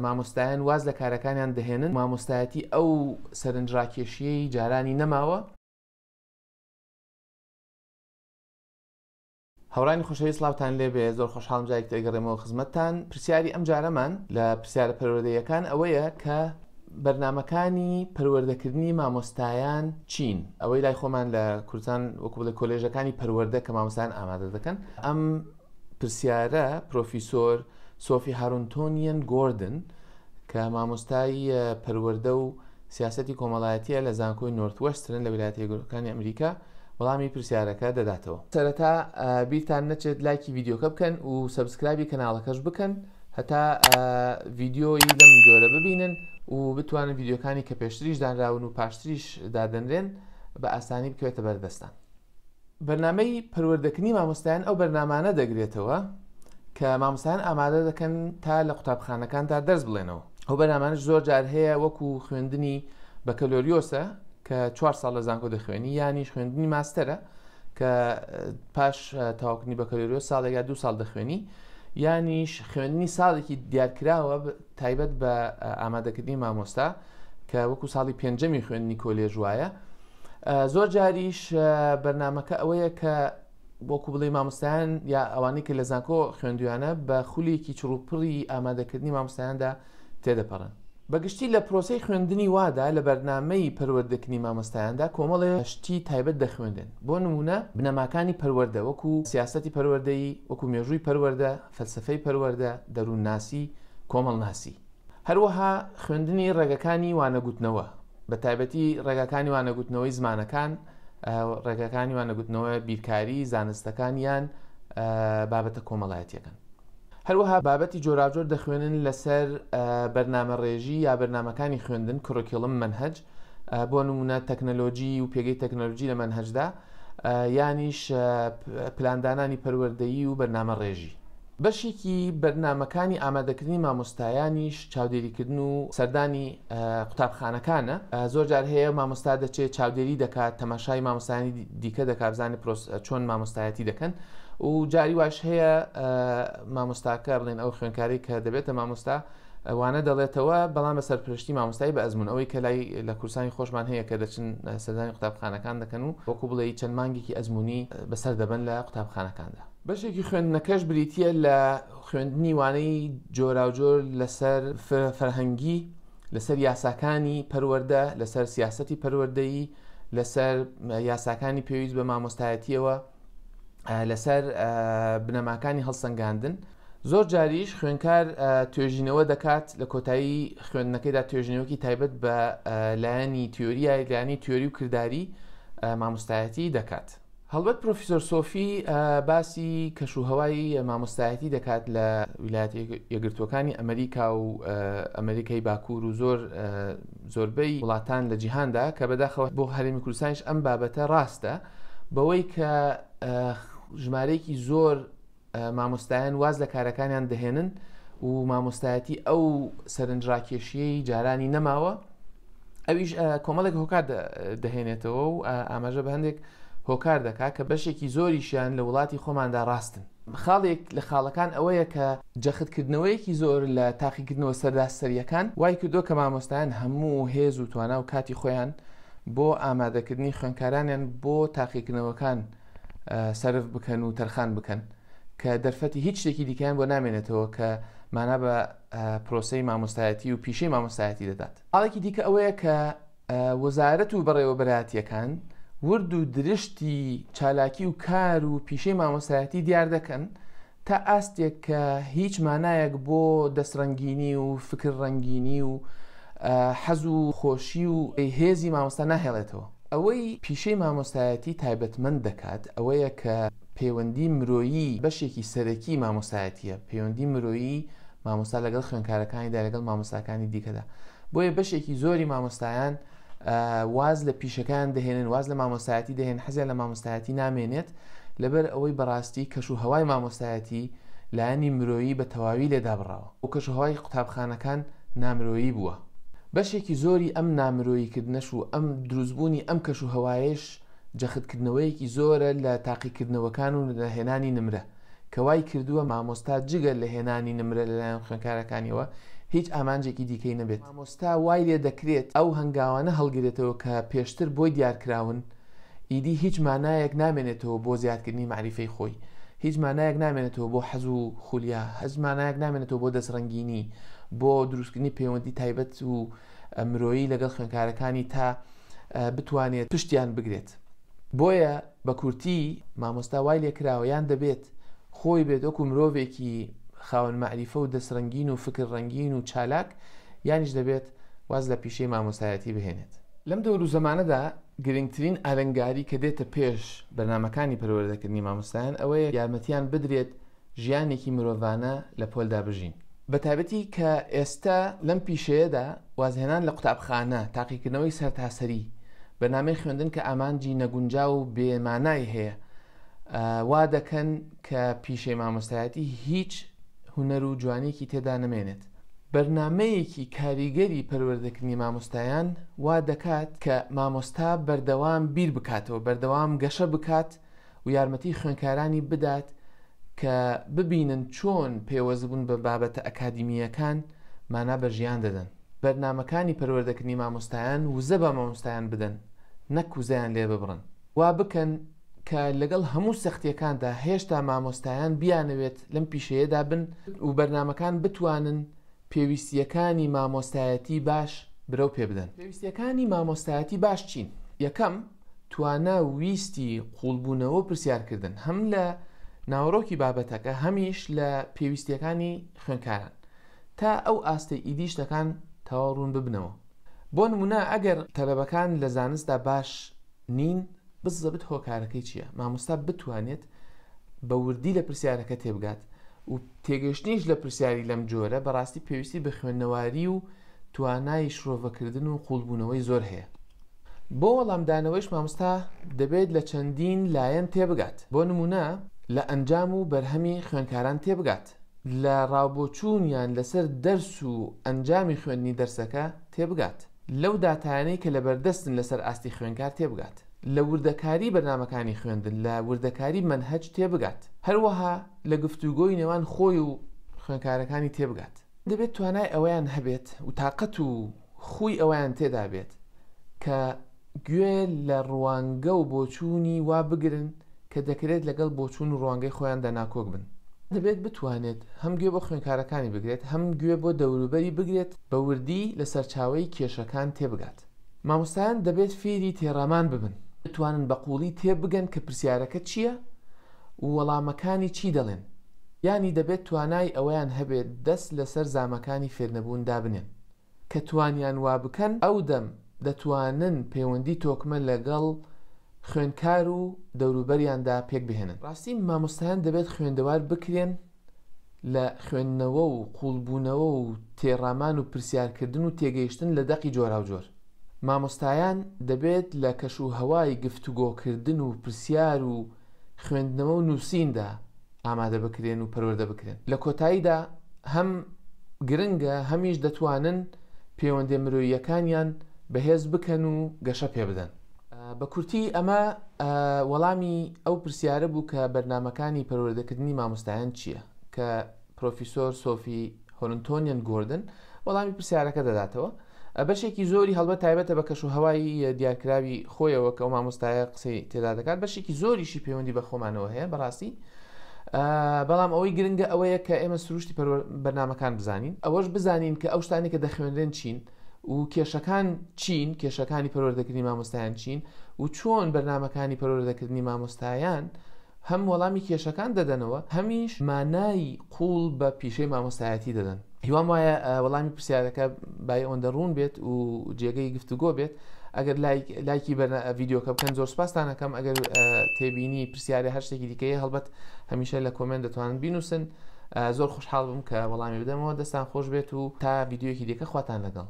مامۆستایان واز لە کارەکانیان دەهێنن مامۆستایەتی ئەو سەرنجڕاکێشیەی جارانی نەماوە. هەوڕانی خۆشەویست سڵاوتان لێبێ، زۆر خۆشحاڵم جارێک دەگەڕێمەوە خزمەتتان. پرسیاری ئەم جارەمان لە پرسیارە پەروەردەیەکان ئەوەیە کە بەرنامەکانی پەروەردەکردنی مامۆستایان چین. ئەوەی لای خۆمان لە کوردستان وەکو بڵێ کۆلێژەکانی پەروەردە کە مامۆستایان ئامادە دەکەن. ئەم پرسیارە پرۆفیسۆر سۆفی هارونتۆنیان گۆردن کە مامۆستای پەروەردە و سیاسەتی کۆمەڵایەتیە لە زانکۆی نۆرتوەسترن لە ویلایەتە یەکگرتووەکانی ئەمریکا وەڵامی پرسیارەکە دەداتەوە. سەرەتا بیرتان نەچێت لایکی ڤیدیۆکە بکەن و سەبسکرایبی کەناڵەکەش بکەن هەتا ڤیدیۆی لەم جۆرە ببینن و بتوانن ڤیدیۆکانی کە پێشتریش دانراون و پاشتریش دادەنرێن بە ئاسانی بکەوێتە بەردەستان. بەرنامەی پەروەردەکردنی مامۆستایان ئەو بەرنامانە دەگرێتەوە کە مامۆستایان ئامادە دەکەن تا لە قوتابخانەکاندا دەرس بڵێنەوە. ئەو بەرنامانش زۆر جار هەیە وەکو خوێندنی بەکەلۆریۆسە کە 4 ساڵ لە زانکۆ دەخوێنی، یانیش خوێندنی ماستەرە کە پاش تەواوکردنی بەکەلۆریۆس ساڵێک یا 2 ساڵ دەخوێنی، یانیش خوێندنی ساڵێکی دیارکراوە تایبەت بە ئامادەکردنی مامۆستا کە وەکو ساڵی پێنجەمی خوێندنی کۆلێژ وایە. زۆر جاریش بەرنامەکە ئەوەیە کە وەکو بڵێ مامۆستایان یا ئەوانەی کە لە زانکۆ خوێندویانە بە خولێکی چڕوپڕی ئامادەکردنی مامۆستایاندا تێدەپەڕن. بەگشتی لە پرۆسەی خوێندنی وادا لە بەرنامەی پەروەردەکردنی مامۆستایاندا کۆمەڵێ شتی تایبەت دەخوێندن. بۆ نمونە بنەماکانی پەروەردە وەکو سیاسەتی پەروەردەیی، وەکو مێژووی پەروەردە، فەلسەفەی پەروەردە، دەروونناسی، کۆمەڵناسی. هەروەها خوێندنی ڕێگەکانی وانەگوتنەوە، بە تایبەتی ڕێگەکانی وانەگوتنەوەی زمانەکان، ڕێگەکانی وانەگوتنەوە بیرکاری، زانستەکان یان بابەتە کۆمەڵایەتیەکان. هەروەها بابەتی جۆراوجۆر دەخوێنن لەسەر بەرنامە ڕێژی یا بەرنامەکانی خوێندن کڕۆکیڵم منهەج، بۆ نمونە تەکنەلۆجی و پێگەی تەکنەلۆجی لە منهەجدا، یانیش پلاندانانی پەروەردەیی و بەرنامە ڕێژی. بەشێکی بەرنامەکانی ئامادەکردنی مامۆستایانیش چاودێریکردن و سەردانی قوتابخانەکانە. زۆر جار هەیە مامۆستا دەچێت چاودێری دەکات، تەماشای مامۆستایانی دیکە دەکات، بزانێت چۆن مامۆستایەتی دەکەن و جاری واش هەیە مامۆستاکە بڵێن ئەو خوێنکاری کە دەبێتە مامۆستا وانە دەڵێتەوە، بەڵام بە سەرپرشتی مامۆستایی بە ئەزمون ئەوەی کە لای لە کورسانی خۆشمان هەیە کە دەچن سەردانی قوتابخانەکان دەکەن و وەکو بڵێ چەند مانگێکی ئەزمونی بەسەر دەبن لە قوتابخانەکاندا. بەشێکی خوێندنەکەش بریتیە لە خوێندنی وانەی جۆراوجۆر لەسەر فەرهەنگی، لەسەر یاساکانی پەروەردە، لەسەر سیاسەتی پەروەردەیی، لەسەر یاساکانی پێویست بە مامۆستایەتیەوە، لەسەر بنەماکانی هەڵسەنگاندن. زۆر جاریش خوێنکار توێژینەوە دەکات لە کۆتایی خوێندنەکەیدا توێژینەوەکی تایبەت بە لایەنی تیۆریای لایەنی تیۆری و کردداری مامۆستایەتی دەکات. هەڵبەت پرۆفیسۆر سۆفی باسی کەشوهەوای مامۆستایەتی دەکات لە ویلایەتە یەکگرتووەکانی ئەمریکا و ئەمریکای باکوور و زۆربەی وڵاتان لە جیهاندا کە بەداخەوە بۆ هەرێمی کوردستانیش ئەم بابەتە ڕاستە، بەوەی کە ژمارەیەکی زۆر مامۆستایان واز لە کارەکانیان دەهێنن و مامۆستایەتی ئەو سەرنجڕاکێشیەی جارانی نەماوە، ئەویش کۆمەڵێک هۆکار دەهێنێتەوە و ئاماژە بە هەندێک هۆکار دەکات کە بەشێکی زۆریشیان لە وڵاتی خۆماندا ڕاستن. خاڵێک لە خاڵەکان ئەوەیە کە جەختکردنەوەیەکی زۆر لە تاقیکردنەوە سەرداستەریەکان وای کردو کە مامۆستایان هەموو هێز و توانا و کاتی خۆیان بۆ ئامادەکردنی خوێنکارانیان بۆ تاقیکردنەوەکان سەرف بکەن و تەرخان بکەن کە دەرفەتی هیچ شتێکی دیکەیان بۆ نامێنێتەوە کە مانا بە پرۆسەی مامۆستایەتی و پیشەی مامۆستایەتی دەدات. حاڵێکی دیکە ئەوەیە کە وەزارەت و بەڕێوەبەرهاتیەکان ورد و درشتی چالاکی و کار و پیشەی مامۆستایەتی دیار دەکەن تا ئاستێک کە هیچ مانایەک بۆ دەستڕەنگینی و فکر ڕەنگینی و حەز و خۆشی و هێزی مامۆستا ناهێڵێتەوە. ئەوەی پیشەی مامۆستایەتی تایبەتمەند دەکات ئەوەیە کە پەیوەندی مرۆیی بەشێکی سەرەکی مامۆستایەتیە، پەیوەندی مرۆیی مامۆستا لەگەڵ خوێنکارەکانیدا لەگەڵ مامۆستاکانی دیکەدا. بۆیە بەشێکی زۆری مامۆستایان واز لە پیشەکان دەهێنن، واز لە مامۆستایەتی دەهێن، حەزیان لە مامۆستایەتی نامێنێت لەبەر ئەوەی بەڕاستی کەشوهەوای مامۆستایەتی لایەنی مرۆیی بە تەواوی لێدا بڕاوە و کەشوهەوای قوتابخانەکان نامرۆیی بووە. بەشێکی زۆری ئەم نامرۆییکردنەش و ئەم دروستبوونی ئەم کەشوهەوایش جەختکردنەوەیەکی زۆرە لە تاقیکردنەوەکان و لە هێنانی نمرە کە وای کردووە مامۆستا جگە لە هێنانی نمرە لەلایەن خوێنکارەکانیەوە هیچ ئامانجێکی دیکەی نەبێت. مامۆستا وای لێ دەکرێت ئەو هەنگاوانە هەڵگرێتەوە کە پێشتر بۆی دیارکراون، ئیدی هیچ مانایەک نامێنێتەوە بۆ زیادکردنی معریفەی خۆی، هیچ مانایەک نامێنێتەوە بۆ حەز و خولیا، هیچ مانایەک نامێنێتەوە بۆ دەستڕەنگینی، بۆ دروستکردنی پەیوەندی تایبەت و مرۆیی لەگەڵ خوێندکارەکانی تا بتوانێت پشتیان بگرێت. بۆیە بە کورتی مامۆستا وای لێکراوە یان دەبێت خۆی بێت وەکو مرۆڤێکی خاوەن معریفە و دەستڕەنگین و فکر ڕەنگین و چالاک، یانیش دەبێت واز لە پیشەی مامۆستایەتی بهێنێت. لەم دەور و زەمانەدا گرنگترین ئالەنگاری کە دێتە پێش بەرنامەکانی پەروەردەکردنی مامۆستایان ئەوەیە یارمەتیان بدرێت ژیانێکی مرۆڤانە لە پۆلدا بژین. بە تایبەتی کە ئێستا لەم پیشەیەدا وازهێنان لە قوتابخانە، تاقیکردنەوەی سەرتاسەری، بەنامەی خوێندن کە ئامانجی نەگونجاو و بێمانای هەیە، وا دەکەن کە پیشەی مامۆستایەتی هیچ هونەر و جوانێکی تێدا نەمێنێت. بەرنامەیەکی کاریگەری پەروەردەکردنی مامۆستایان وا دەکات کە مامۆستا بەردەوام بیر بکاتەوە، بەردەوام گەشە بکات و یارمەتی خوێندکارانی بدات کە ببینن چۆن پێوەزبوون بە بابەتە ئەکادیمیەکان مانا بە ژیان دەدەن. بەرنامەکانی پەروەردەکردنی مامۆستایان وزە بە مامۆستایان بدەن، نەک وزەیان لێ ببڕن. وا بکەن کە لەگەڵ هەموو سەختیەکاندا هێشتا مامۆستایان بیانەوێت لەم پیشەیەدا بن و بەرنامەکان بتوانن پێویستیەکانی مامۆستایەتی باش برەو پێ بدەن. پێویستیەکانی مامۆستایەتی باش چین؟ یەکەم، توانە ویستی قوڵبوونەوە و پرسیارکردن، هەم لە ناوڕۆکی بابەتەکە هەمیش لە پێویستیەکانی خوێندکاران، تا ئەو ئاستەی ئیدی شتەکان تەواو ڕوون ببنەوە. بۆ نمونە ئەگەر تەلەبەکان لە زانستدا باش نین، بزەبت هۆکارەکەی چییە؟ مامۆستا بتوانێت بە وردی لە پرسیارەکە تێبگات و تێگەشتنیش لە پرسیاری لەم جۆرە بەڕاستی پێویستی بە خوێندنەواری و توانای شرۆڤەکردن و قوڵبوونەوەی زۆر هەیە. بۆ وەڵامدانەوەیش مامۆستا دەبێت لە چەندین لایەن تێبگات. بۆ نمونە لە ئەنجام و بەرهەمی خوێندکاران تێبگات، لە ڕاوبۆچوونیان لەسەر دەرس و ئەنجامی خوێندنی دەرسەکە تێبگات، لەو داتانەی کە لە بەردەستن لەسەر ئاستی خوێندکار تێبگات، لە وردەکاری بەرنامەکانی خوێندن، لە وردەکاری مەنهەج تێبگات، هەروەها لە گفتوگۆی نێوان خۆی و خوێندکارەکانی تێبگات. دەبێت توانای ئەوەیان هەبێت و تااقەت و خوی ئەویان تێدا بێت کە گوێ لە ڕوانگە و بۆچوونی وا بگرن کە دەکرێت لەگەڵ بۆچوون و ڕوانگەی خۆیان دەناکۆک بن. دەبێت بتوانێت هەم گوێ بۆ خوێندکارەکانی بگرێت، هەم گوێ بۆ دەوروبەری بگرێت، بە وردی لە سەرچاوەی کێشەکان تێبگات. مامۆستایان دەبێت فێری تێڕامان ببن، بتوانن بە قوڵی تێبگەن کە پرسیارەکە چییە و وەڵامەکانی چی دەڵێن، یانی دەبێت توانای ئەوەیان هەبێت دەست لەسەر زامەکانی فێرنەبوون دابنێن کە توانیان وا بکەن ئەو دەم دەتوانن پەیوەندی تۆکمە لەگەڵ خوێندکار و دەوروبەریاندا پێک بهێنن. ڕاستی مامۆستایان دەبێت خوێندەوار بکرێن لە خوێندنەوە و قوڵبوونەوە و تێڕامان و پرسیارکردن و تێگەیشتن لە دەقی جۆرا و جۆر. مامۆستایان دەبێت لە کەش و هەوای گفتوگۆکردن و پرسیار و خوێندنەوە و نووسیندا ئامادە بکرێن و پەروەردە بکرێن. لە کۆتاییدا هەم گرنگە هەمیش دەتوانن پەیوەندی مرۆییەکانیان بەهێز بکەن و گەشە پێ بدەن. بە کورتی ئەمە وەڵامی ئەو پرسیارە بوو کە بەرنامەکانی پەروەردەکردنی مامۆستایان چییە، کە پرۆفیسۆر سۆفی هۆلنتۆنیان گۆردن وەڵامی پرسیارەکە دەداتەوە. بەشێکی زۆری هەڵبەت تایبەتە بە کەش و هەوای دیارکراوی خۆیەوە کە ئەو مامۆستایە قسەی تێدا دەکات، بەشێکی زۆریشی پەیوەندی بە خۆمانەوە هەیە بەڕاستی. بەڵام ئەوەی گرنگە ئەوەیە کە ئێمە سروشتی بەرنامەکان بزانین، ئەوەش بزانین کە ئەو شتانی کە دەخوێنرێن چین و کێشەکان چین، کێشەکانی پەروەردەکردنی مامۆستایان چین و چۆن بەرنامەکانی پەروەردەکردنی مامۆستایان هەم وەڵامی کێشەکان دەدەنەوە، هەمیش مانای قوڵ بە پیشەی مامۆستایەتی دەدەن. هیوام وایە وەڵامی پرسیارەکە بای ئەوەندە ڕوون بێت و جێگەی گفتوگۆ بێت. ئەگەر لایکی ڤیدیۆکە بکەن زۆر سپاسان دەکەم. ئەگەر تێبینی پرسیارە هەر شتێکی دیکەیە هەڵبەت هەمیشە لە کۆمنت دەتوانن بینوسن. زۆر خۆشحاڵ بووم کە وەڵامی بدەمەوە. دەستان خۆش بێت و تا ڤیدیۆیەکی دیکە خواتان لەگەڵ.